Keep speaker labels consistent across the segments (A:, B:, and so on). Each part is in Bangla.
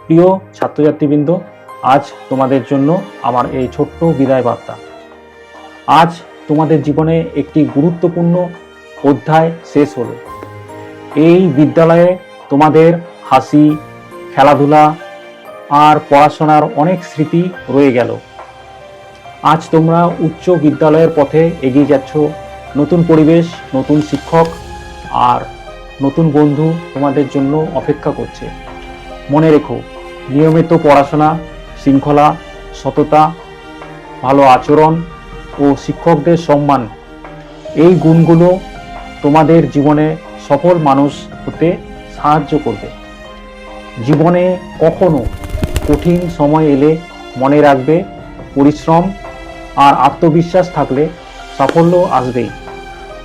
A: প্রিয় ছাত্রছাত্রীবৃন্দ, আজ তোমাদের জন্য আমার এই ছোট্ট বিদায় বার্তা। আজ তোমাদের জীবনে একটি গুরুত্বপূর্ণ অধ্যায় শেষ হলো। এই বিদ্যালয়ে তোমাদের হাসি, খেলাধুলা আর পড়াশোনার অনেক স্মৃতি রয়ে গেল। আজ তোমরা উচ্চ বিদ্যালয়ের পথে এগিয়ে যাচ্ছ। নতুন পরিবেশ, নতুন শিক্ষক আর নতুন বন্ধু তোমাদের জন্য অপেক্ষা করছে। মনে রেখো, নিয়মিত পড়াশোনা, শৃঙ্খলা, সততা, ভালো আচরণ ও শিক্ষকদের সম্মান, এই গুণগুলো তোমাদের জীবনে সফল মানুষ হতে সাহায্য করবে। জীবনে কখনো কঠিন সময় এলে মনে রাখবে, পরিশ্রম আর আত্মবিশ্বাস থাকলে সাফল্য আসবেই।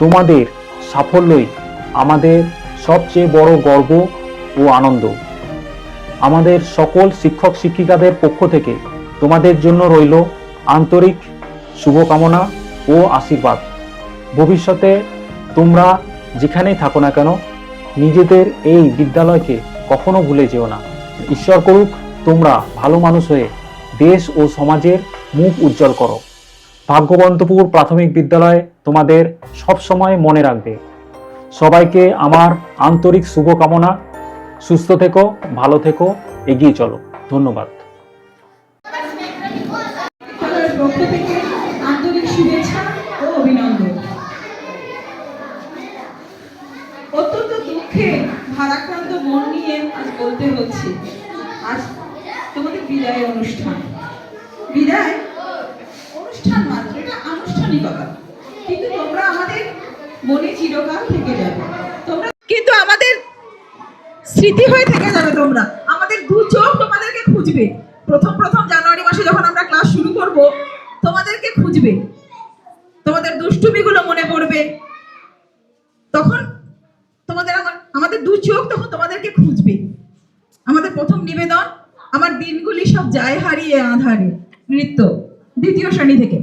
A: তোমাদের সাফল্যই আমাদের সবচেয়ে বড় গর্ব ও আনন্দ। আমাদের সকল শিক্ষক শিক্ষিকাদের পক্ষ থেকে তোমাদের জন্য রইল আন্তরিক শুভকামনা ও আশীর্বাদ। ভবিষ্যতে তোমরা যেখানেই থাকো না কেন, নিজেদের এই বিদ্যালয়কে কখনো ভুলে যেও না। ঈশ্বর করুক তোমরা ভালো মানুষ হয়ে দেশ ও সমাজের মুখ উজ্জ্বল করো। ভাগ্যবন্তপুর প্রাথমিক বিদ্যালয় তোমাদের সব সময় মনে রাখবে। সবাইকে আমার আন্তরিক শুভকামনা। সুস্থ থেকো, ভালো থেকো, এগিয়ে চলো। ধন্যবাদ।
B: পক্ষ থেকে আন্তরিক শুভেচ্ছা ও অভিনন্দন। অত্যন্ত দুঃখে ভারাক্রান্ত মন নিয়ে আজ বলতে হচ্ছে, আজ তোমাদের বিদায় অনুষ্ঠান। বিদায় অনুষ্ঠান মাত্র, এটা আনুষ্ঠানিকতা, কিন্তু তোমরা আমাদের মনে চিরকাল থেকে যাবে। তোমরা কিন্তু আমাদের স্মৃতি হয়ে থেকে যাবে। তোমরা আমাদের দু চোখ তোমাদেরকে খুঁজবে। প্রথম জানুয়ারি মাসে যখন আমরা ক্লাস শুরু করব, তোমাদেরকে খুঁজবে, তোমাদের দুষ্টুমিগুলো মনে পড়বে। তখন আমাদের দু চোখ তখন তোমাদেরকে খুঁজবে। আমাদের প্রথম নিবেদন, আমার দিনগুলি সব যায় হারিয়ে আঁধারে, নৃত্য, দ্বিতীয় শ্রেণী থেকে।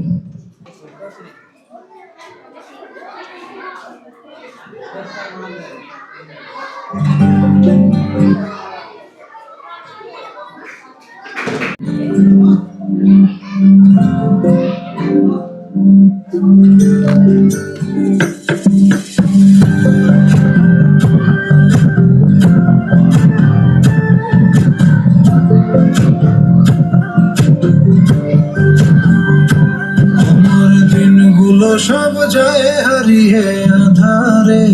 C: সব যায় হারিয়ে আধারে,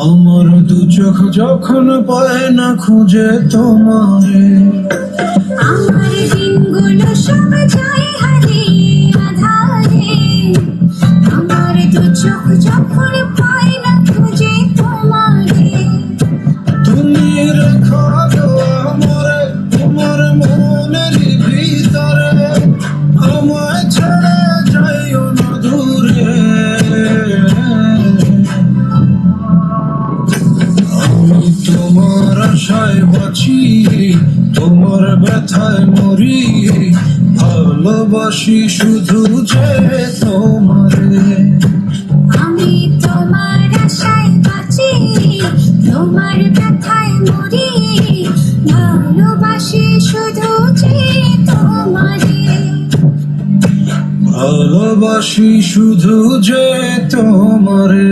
C: আমার দু চোখ যখন পায় না খুঁজে তোমারে।
D: আমার দিনগুলো সব যায় হারিয়ে আধারে, আমার দু চোখ যখন পায় না খুঁজে তোমারে।
C: তুমি রেখো গো আমারে তোমার মনের ভিতরে, আমায় ছেড়ে যাইও না দূরে। আমি তোমার আশায় বাঁচি, তোমার ব্যথায় মরি, ভালোবাসি শুধু যে তোমারে।
D: আমি তোমার আশায় বাঁচি, তোমার ব্যথায় মরি, ভালোবাসি শুধু যে তোমারে।
C: ভালোবাসি শুধু যে তোমারে।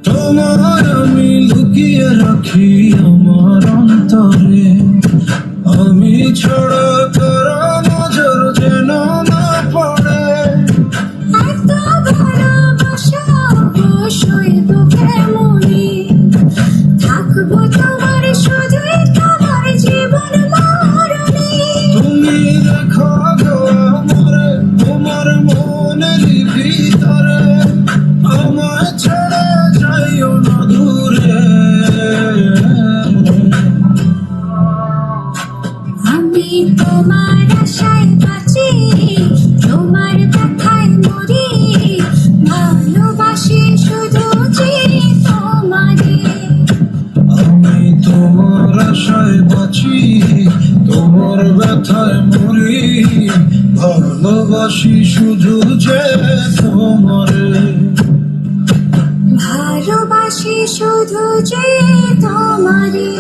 C: তোমার আমি লুকিয়ে রাখি আমার অন্তরে, আমি ছড়া কারো নজর যেন না পড়ে।
D: এত ভালোবাসা অবশ্যই বুকে মনে, থাকবো তোমার শুধুই তোমার জীবন মরণে।
C: তুমি রেখো গো আমারে তোমার মনের ভিতরে, আমায় ছেড়ে যাইও না দূরে।
D: আমি তো
C: আশায় বাঁচি, তোমার ব্যথায় মরি, ভালোবাসি শুধু যে তোমারে।
D: ভালোবাসি শুধু যে তোমারে।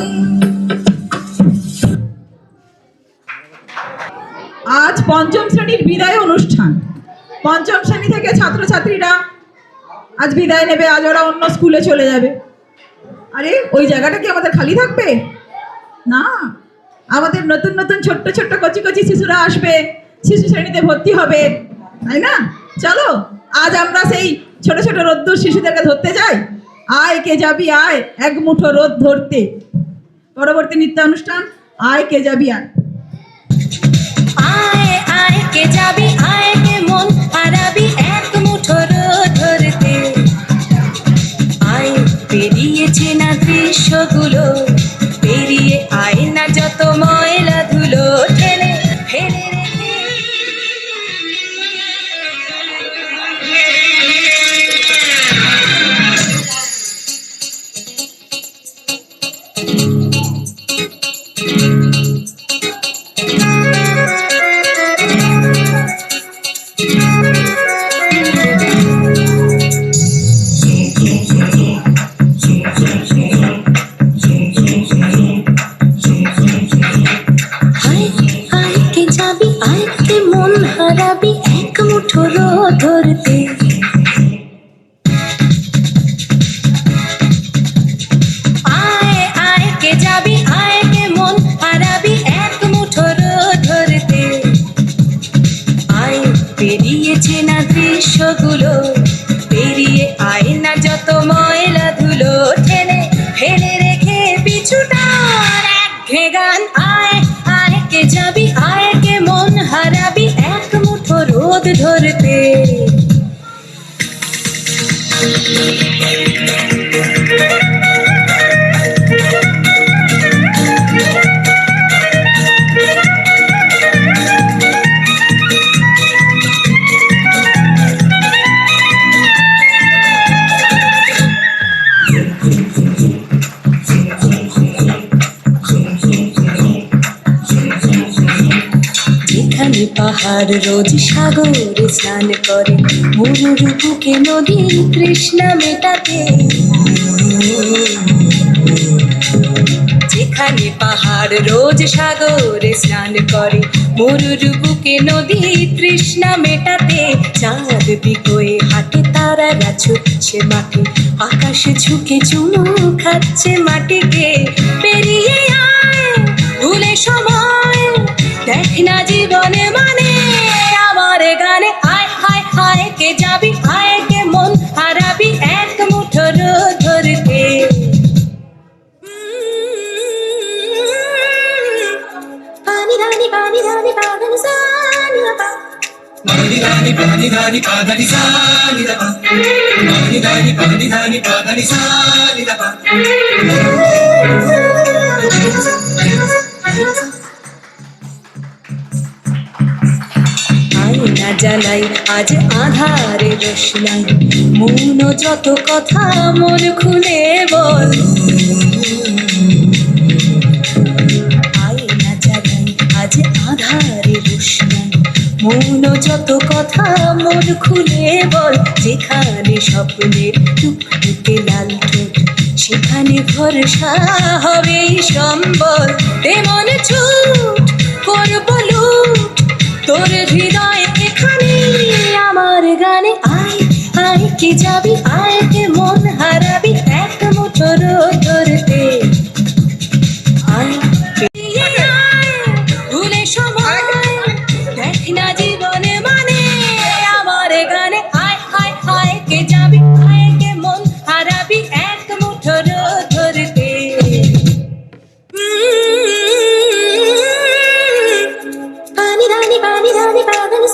B: আজ পঞ্চম শ্রেণীর বিদায় অনুষ্ঠান। পঞ্চম শ্রেণী থেকে ছাত্রছাত্রীরা আজ বিদায় নেবে, আজ ওরা অন্য স্কুলে চলে যাবে। আরে ওই জায়গাটা কি আমাদের খালি থাকবে? না, আমাদের নতুন নতুন ছোট্ট ছোট্ট কচি কচি শিশুরা আসবে, শিশু শ্রেণীতে ভর্তি হবে, তাই না? চলো আজ আমরা সেই ছোট ছোট রোদ্দুর শিশুদেরকে ধরতে যাই। আয় কে যাবি আয়, এক মুঠো রোদ ধরতে। পরবর্তী নৃত্যানুষ্ঠান আয় কে যাবি আয়।
D: আয় আয় কে যাবি আয়, কে মন হারাবি এক মুঠো রোদ ধরতে। আয় পেরিয়েছে না দৃশ্যগুলো, পেরিয়ে আয় না যত ময়লা ধুলো, ঠেলে ফেলে রেখে। আয় আয় কে যাবি আয়, কে মন হারাবি এক মুঠো রোদ ধরতে। আয় আয় কে যাবি আয়, কে মন হারাবি এক মুঠো রোদ ধরতে। আয় পেরিয়েছে না দৃশ্যগুলো, পেরিয়ে আয় না যত ময়লা ধুলো, ঠেলে ফেলে রেখে পিছুটার একঘে গান। আয় আয় কে যাবি আয়, কে মন হারাবি এক মুঠো রোদ ধরতে। যেখানে পাহাড় রোজ সাগরে স্নান করে, মরুর বুকে নদী তৃষ্ণা মেটাতে। যেখানে পাহাড় রোজ সাগরে স্নান করে, মরুর বুকে নদী তৃষ্ণা মেটাতে। চাঁদ বিকোয়ে হাটে, তারারা ছুটছে মাঠে, আকাশে ঝুঁকে চুমু খাচ্ছে মাটিকে। পেরিয়ে আয় ভুলে সময়, দেখ না জীবনে মানে আমার গানে। আয় হায় হায় কে যাবি আয়, কে মন হারাবি এক মুঠো রোদ ধরতে। পানি ধানি পানি ধানি পানি সানি পা।
C: Pani dani pa dani sa ni da pa. Pani dani pa dani sa ni da pa.
D: আয়না জ্বালাই আজ আধারে রোশনাই, মৌন যত কথা মন খুলে বল। আয়না জ্বালাই আজ আধারে রোশনাই, মৌন যত কথা মন খুলে বল। যেখানে স্বপ্নের টুকটুকে লাল ঠোঁট, সেখানে ভরসা হবে সম্বল। তেমন ছুট করব লুট, তোর হৃদয় এখানে আমার গানে। আয় আয় কে যাবি আয়, কে মন হারাবি এক মুঠো রোদ ধরতে। আয় পেরিয়ে আয় ভুলে সময়, দেখ না জীবনে মানে আমার গানে। আয় হায় হায় কে যাবি আয়, কে মন হারাবি এক মুঠো রোদ ধরতে। পানি ধানি পানি পানি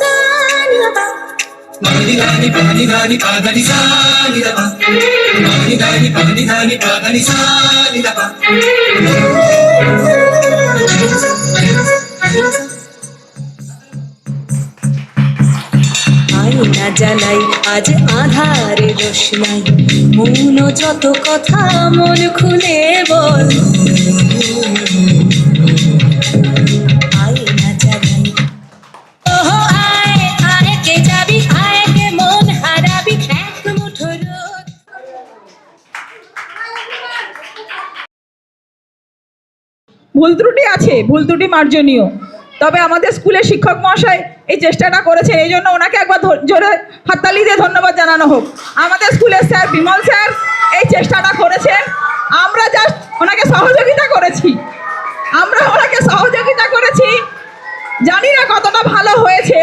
D: সানি পা।
C: Pani dani pa dani sa ni da pa. Pani dani pa dani sa ni da pa.
D: আয়না জ্বালাই আজ আধারে রোশনাই, মৌন যত কথা মন খুলে বল। আয় না জ্বালাই, ওহো আয় আয় কে যাবি, আয় কে মন হারাবি, এক মুঠো রোদ।
B: ভুল ত্রুটি আছে, ভুল ত্রুটি মার্জনীয়, তবে আমাদের স্কুলের শিক্ষক মহাশয় এই চেষ্টাটা করেছেন, এই জন্য ওনাকে একবার জোরে হাততালি দিয়ে ধন্যবাদ জানানো হোক। আমাদের স্কুলের স্যার বিমল স্যার এই চেষ্টাটা করেছেন, আমরা জাস্ট ওনাকে সহযোগিতা করেছি, জানি না কতটা ভালো হয়েছে,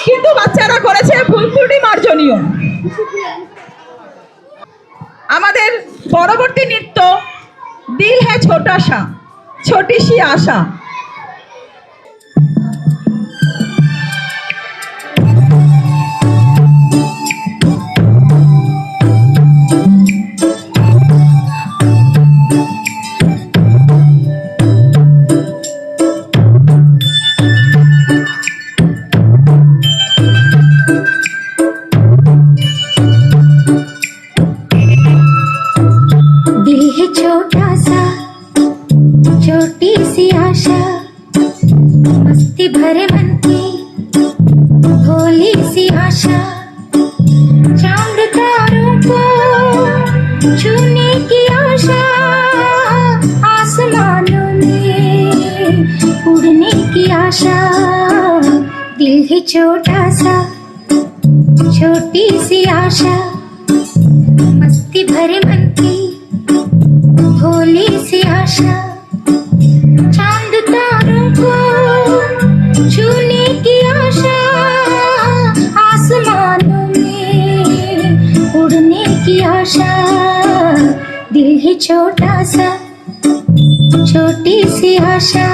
B: কিন্তু বাচ্চারা করেছে, ভুল ত্রুটি মার্জনীয়। আমাদের পরবর্তী নৃত্য দিল হ্যায় ছোটা সা, ছোটি সি আশা।
E: दिल है छोटा सा, छोटी सी आशा, मस्ती भरे मन की भोली सी आशा, चांद तारों को छूने की आशा, आसमानों में उड़ने की आशा। दिल है छोटा सा, छोटी सी आशा, मस्ती भरे मन की भोली सी आशा, चांद तारों को छूने की आशा, आसमानों में उड़ने की आशा। दिल है छोटा सा, छोटी सी आशा।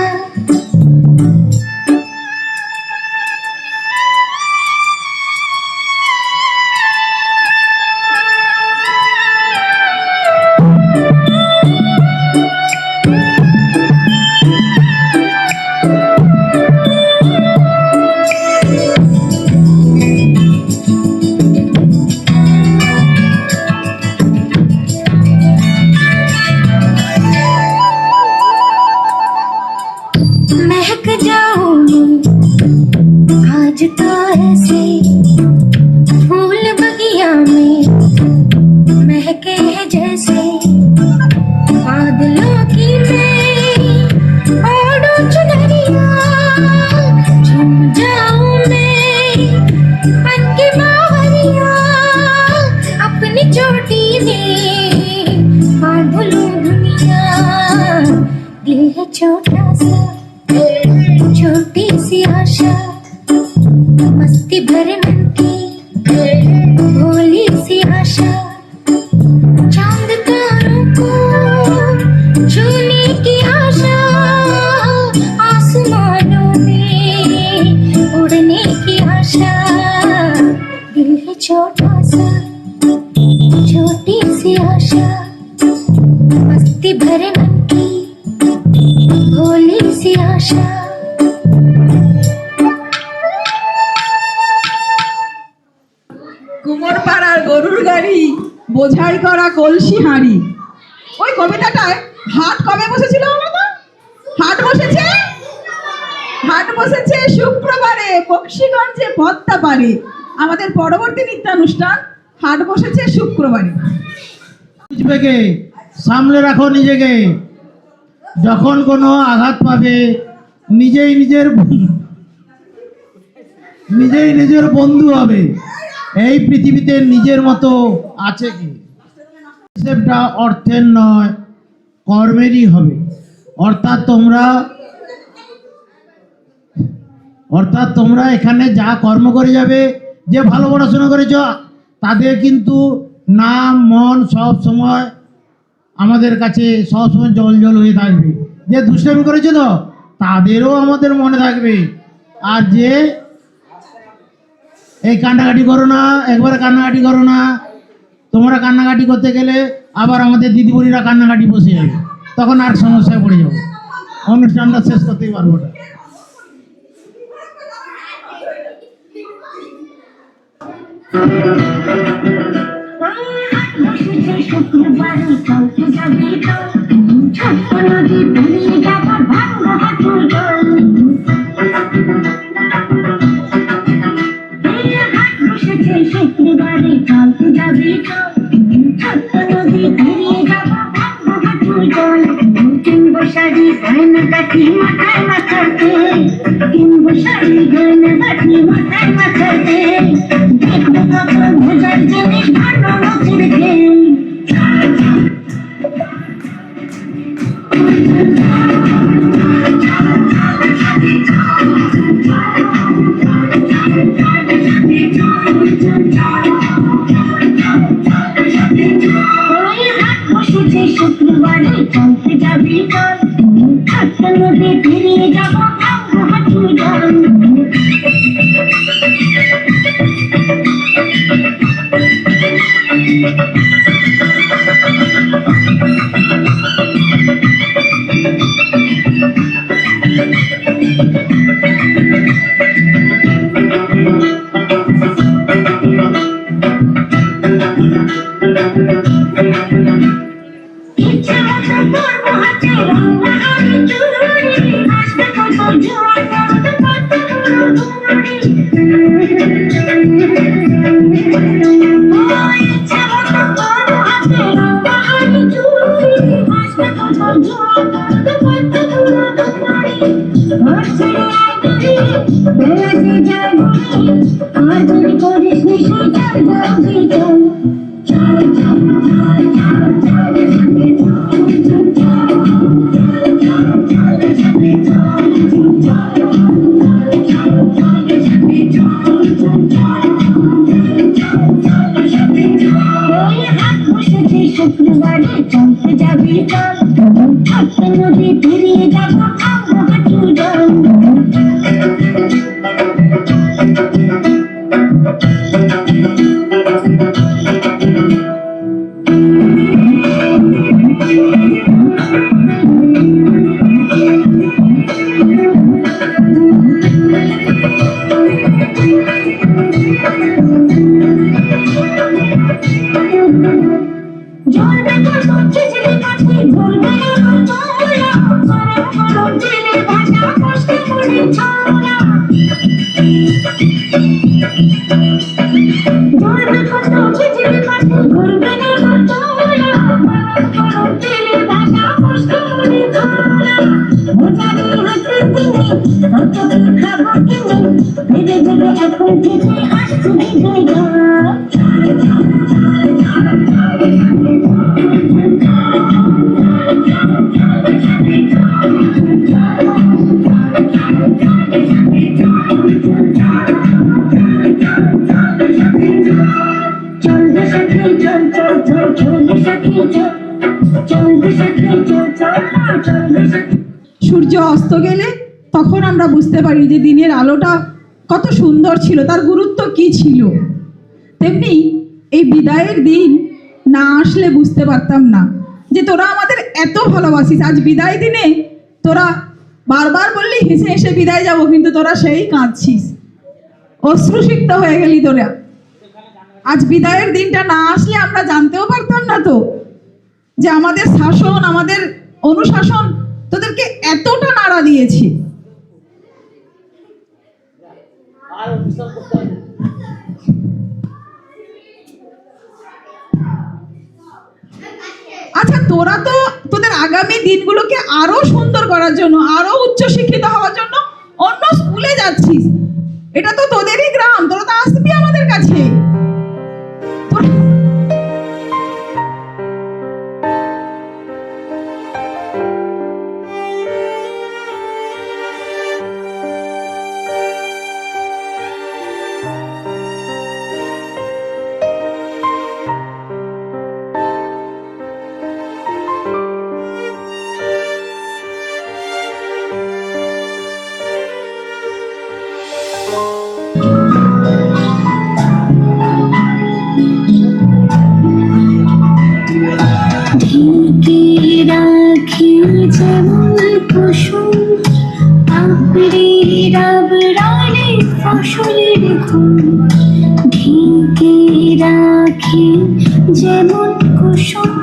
E: महक जाऊं आज तो ऐसे फूल बगिया में महके हैं जैसे, बादलों की मैं ओढ़ूं चुनरिया, झूम जाऊं मैं बन के बावरिया, अपनी चोटी में बांध लूं दुनिया। दिल है छोटा सा, छोटी सी आशा, मस्ती भरे मन की भोली सी आशा, चांद तारों को छूने की आशा, आसमानों में उड़ने की आशा। दिल है छोटा सा, छोटी सी आशा, मस्ती भरे मन की भोली सी आशा।
B: কুমোর পাড়ার গরুর গাড়ি, বোঝাই করা কলসি হাঁড়ি। ওই কবিতাটায় হাট কবে বসেছিল আমাদের? হাট বসেছে শুক্রবারে বক্সিগঞ্জে পদ্মা পারে। আমাদের পরবর্তী নৃত্যানুষ্ঠান হাট বসেছে শুক্রবারে।
F: নিজেকে সামলে রাখো নিজেকে, যখন কোনো আঘাত পাবে নিজেই নিজের বন্ধু হবে। এই পৃথিবীতে নিজের মতো আছে কি? হিসেবটা অর্থের নয়, কর্মেরই হবে। অর্থাৎ তোমরা এখানে যা কর্ম করে যাবে, যে ভালো পড়াশোনা করেছ তাদের কিন্তু নাম মন সব সময় আমাদের কাছে সবসময় জল হয়ে থাকবে। যে দুষ্টামি করেছে তো তাদেরও আমাদের মনে থাকবে। আর যে এই কান্নাকাটি করো না, একবারে কান্নাকাটি করো না, তোমরা কান্নাকাটি করতে গেলে আবার আমাদের দিদিমণিরা কান্নাকাটি বসে যাবে, তখন আর সমস্যায় পড়ে যাবো, অনুষ্ঠানটা শেষ করতেই পারবো না।
E: শুক্রবারে চলতে যাবি তো ছোট্ট নদী পেরিয়ে যাবো ভাঙ্গা হাঁটুর জল শুক্রবারে চলতে যাবি তো ছোট্ট নদী পেরিয়ে যাবো ভাঙ্গা হাঁটুর জল কিনবো শাড়ি গয়না কাঠি মাথায় মাথাতে কিনবো শাড়ি গয়না কাঠি মাথায় মাথাতে দেখবো কত মজার জিনিস ভালো নতুন খেয়ে শুক্রবারে চলতে যাবি চল ছোট্ট নদী পেরিয়ে যাবো ভাঙ্গা হাঁটুর জল ইচ্ছে মতো করবো হাতে রঙা হাড়ি চুড়ি আসবে কত জোয়ার কত কত দৌড়ি ইচ্ছে মতো করবো হাতে রঙা হাড়ি চুড়ি আসবে কত জোয়ার কত কত দৌড়ি ঘর ছেড়ে আগে বেড়াতে যাবো আর যদি করিস নিশি চল জলদি চল চল চল চল শুক্রবারে চলতে যাবি চল ছোট্ট নদী পেরিয়ে যাবো ভাঙ্গা হাঁটুর জল জলবে কত খিচড়ি কাঠি ঘুরবে আমার তোরা গরম গরম জেলে ভাজা কষ্টে পড়ে ছড়া জলবে কত খিচড়ি কাঠি ঘুরবে আমার তোরা গরম গরম জেলে ভাজা কষ্টে পড়ে ছড়া মজারি হাতে দিনে কত খাবো কিনে ভেবে ভেবে এখন থেকে আসছে ভেবে যা চলবে সাথে চল চল চল চলবে সাথে চল চলবে সাথে চল চল চলবে সাথে
B: সূর্য অস্ত গেলে তখন আমরা বুঝতে পারি যে দিনের আলোটা কত সুন্দর ছিল, তার গুরুত্ব কি ছিল। তেমনি এই বিদায়ের দিন না আসলে বুঝতে পারতাম না যে তোরা আমাদের এত ভালোবাসিস। আজ বিদায় দিনে তোরা বারবার বললি হেসে হেসে বিদায় যাব, কিন্তু তোরা সেই কাঁদছিস, অশ্রুসিক্ত হয়ে গেলি তোরা। আজ বিদায়ের দিনটা না আসলে আমরা জানতেও পারতাম না তো যে আমাদের শাসন, আমাদের অনুশাসন তোদেরকে এতটা নাড়া দিয়েছে। আচ্ছা, তোরা তো তোদের আগামী দিনগুলোকে আরো সুন্দর করার জন্য, আরো উচ্চশিক্ষিত হওয়ার জন্য অন্য স্কুলে যাচ্ছিস। এটা তো তোদেরই গ্রাম, তোরা তো আসবি আমাদের কাছে।
E: পাখি যেমন কুসুম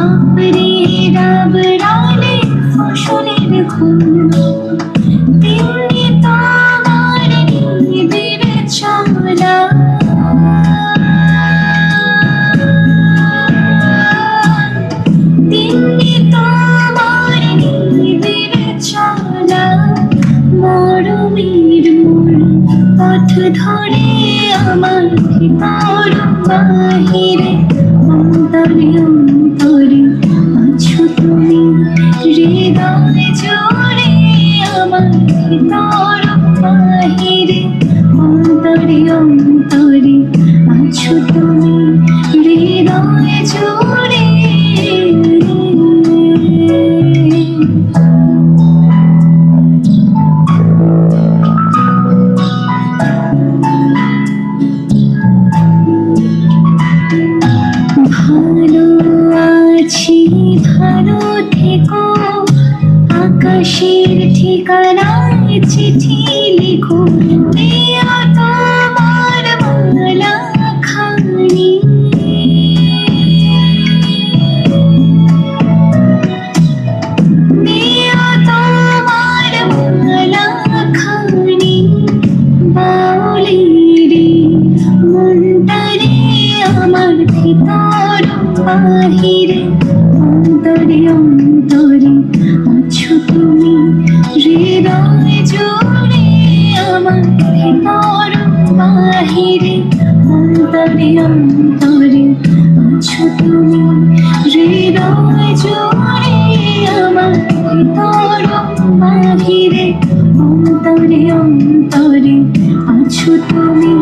E: আপরে রাবড়ালে ফসলের ঘুম তেমনি তোমার নিবিড় চলা তেমনি তোমার নিবিড় চলা মরমের মোড় পথ ধরে আমার ভিতর বাহিরে অন্তরে অন্তরে আছো তুমি হৃদয় জোরে আমার ভিতর বাহিরে অন্তরে অন্তরে আছো তুমি হৃদয় জোরে ভালো আছি ভালো থেকো আকাশের ঠিকানায় চিঠি লিখো দিয়া তোমার মালা খানি দিয়া তোমার মালা খানি বাউলি রে মনটারে আমার ভিতর বাহিরে অন্তরে অন্তরে আছো তুমি হৃদয় জোরে আমার ভিতর বাহিরে অন্তরে অন্তরে আছো তুমি হৃদয় জোরে আমার ভিতর বাহিরে অন্তরে অন্তরে আছো তুমি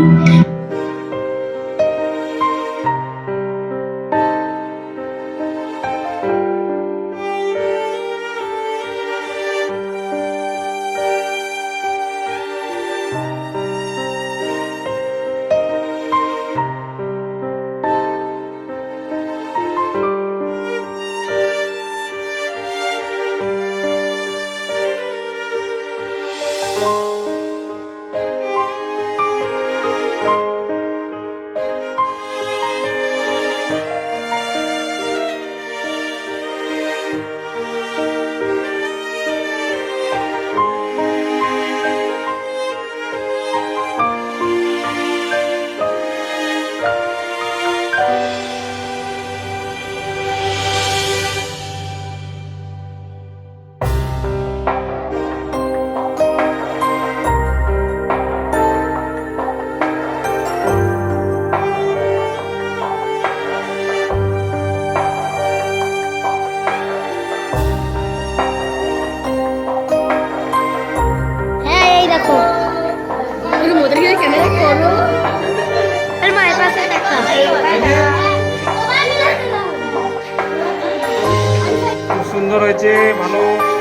A: খুব সুন্দর হয়েছে, ভালো